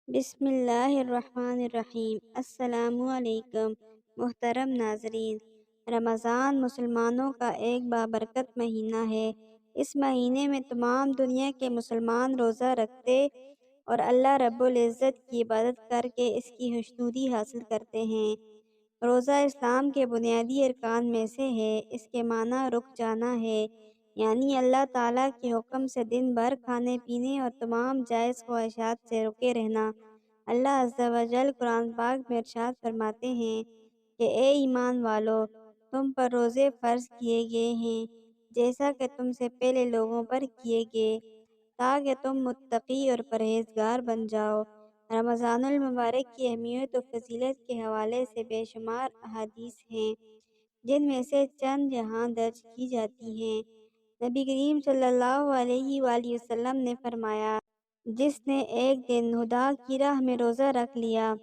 بسم اللہ الرحمن الرحیم۔ السلام علیکم محترم ناظرین۔ رمضان مسلمانوں کا ایک بابرکت مہینہ ہے۔ اس مہینے میں تمام دنیا کے مسلمان روزہ رکھتے اور اللہ رب العزت کی عبادت کر کے اس کی خوشنودی حاصل کرتے ہیں۔ روزہ اسلام کے بنیادی ارکان میں سے ہے۔ اس کے معنی رک جانا ہے، یعنی اللہ تعالیٰ کے حکم سے دن بھر کھانے پینے اور تمام جائز خواہشات سے رکے رہنا۔ اللہ عز و جل قرآن پاک میں ارشاد فرماتے ہیں کہ اے ایمان والو، تم پر روزے فرض کیے گئے ہیں جیسا کہ تم سے پہلے لوگوں پر کیے گئے، تاکہ تم متقی اور پرہیزگار بن جاؤ۔ رمضان المبارک کی اہمیت و فضیلت کے حوالے سے بے شمار احادیث ہیں، جن میں سے چند یہاں درج کی جاتی ہیں۔ نبی کریم صلی اللہ علیہ وآلہ وسلم نے فرمایا، جس نے ایک دن خدا کی راہ میں روزہ رکھ لیا،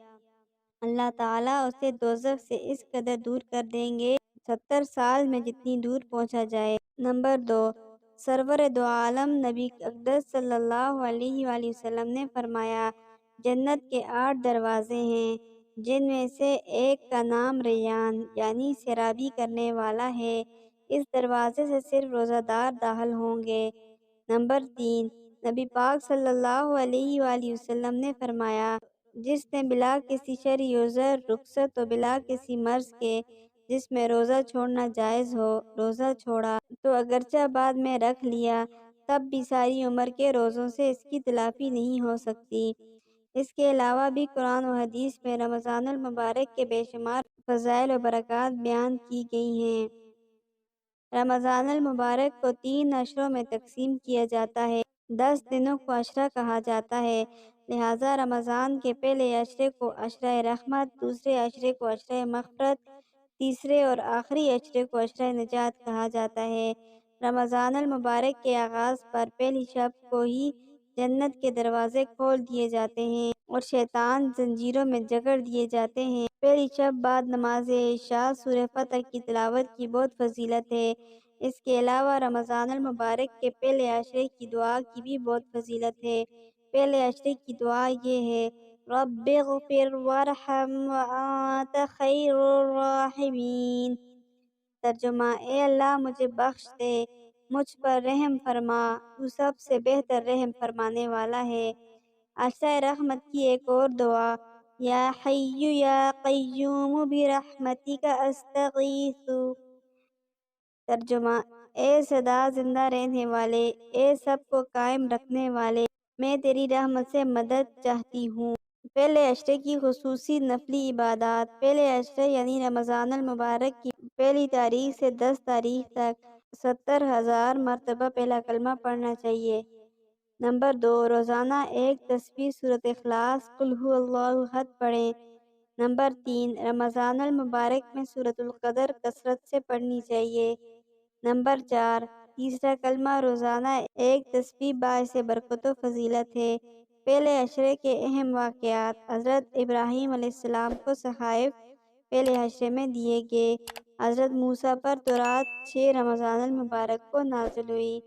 اللہ تعالیٰ اسے دوزخ سے اس قدر دور کر دیں گے 70 سال میں جتنی دور پہنچا جائے۔ نمبر 2، سرور دو عالم نبی اقدس صلی اللہ علیہ وآلہ وسلم نے فرمایا، جنت کے 8 دروازے ہیں، جن میں سے ایک کا نام ریان یعنی سیرابی کرنے والا ہے۔ اس دروازے سے صرف روزہ دار داخل ہوں گے۔ نمبر 3، نبی پاک صلی اللہ علیہ وآلہ وسلم نے فرمایا، جس نے بلا کسی شرعی عذر، رخصت و بلا کسی مرض کے جس میں روزہ چھوڑنا جائز ہو، روزہ چھوڑا تو اگرچہ بعد میں رکھ لیا، تب بھی ساری عمر کے روزوں سے اس کی تلافی نہیں ہو سکتی۔ اس کے علاوہ بھی قرآن و حدیث میں رمضان المبارک کے بے شمار فضائل و برکات بیان کی گئی ہیں۔ رمضان المبارک کو 3 عشروں میں تقسیم کیا جاتا ہے۔ 10 دنوں کو عشرہ کہا جاتا ہے، لہٰذا رمضان کے پہلے عشرے کو عشرہ رحمت، دوسرے عشرے کو عشرہ مغفرت، تیسرے اور آخری عشرے کو عشرہ نجات کہا جاتا ہے۔ رمضان المبارک کے آغاز پر پہلی شب کو ہی جنت کے دروازے کھول دیے جاتے ہیں اور شیطان زنجیروں میں جکڑ دیے جاتے ہیں۔ پہلی شب بعد نماز عشاء سورہ فتح کی تلاوت کی بہت فضیلت ہے۔ اس کے علاوہ رمضان المبارک کے پہلے عشرے کی دعا کی بھی بہت فضیلت ہے۔ پہلے عشرے کی دعا یہ ہے، رب اغفر وارحم وانت خیر الراحمین۔ ترجمہ، اے اللہ مجھے بخش دے، مجھ پر رحم فرما، تو سب سے بہتر رحم فرمانے والا ہے۔ عشرہ رحمت کی ایک اور دعا، یا حی یا قیوم برحمتک استغیث۔ ترجمہ، اے سدا زندہ رہنے والے، اے سب کو قائم رکھنے والے، میں تیری رحمت سے مدد چاہتی ہوں۔ پہلے عشرے کی خصوصی نفلی عبادات۔ پہلے عشرے یعنی رمضان المبارک کی پہلی تاریخ سے 10 تاریخ تک 70,000 مرتبہ پہلا کلمہ پڑھنا چاہیے۔ نمبر 2، روزانہ ایک تسبیح سورۃ اخلاص قل ھو اللہ احد پڑھیں۔ نمبر 3، رمضان المبارک میں سورۃ القدر کثرت سے پڑھنی چاہیے۔ نمبر 4، تیسرا کلمہ روزانہ ایک تسبیح باعث برکت و فضیلت ہے۔ پہلے عشرے کے اہم واقعات۔ حضرت ابراہیم علیہ السلام کو صحائف پہلے عشرے میں دیے گئے۔ حضرت موسیٰ پر تورات 6 رمضان المبارک کو نازل ہوئی۔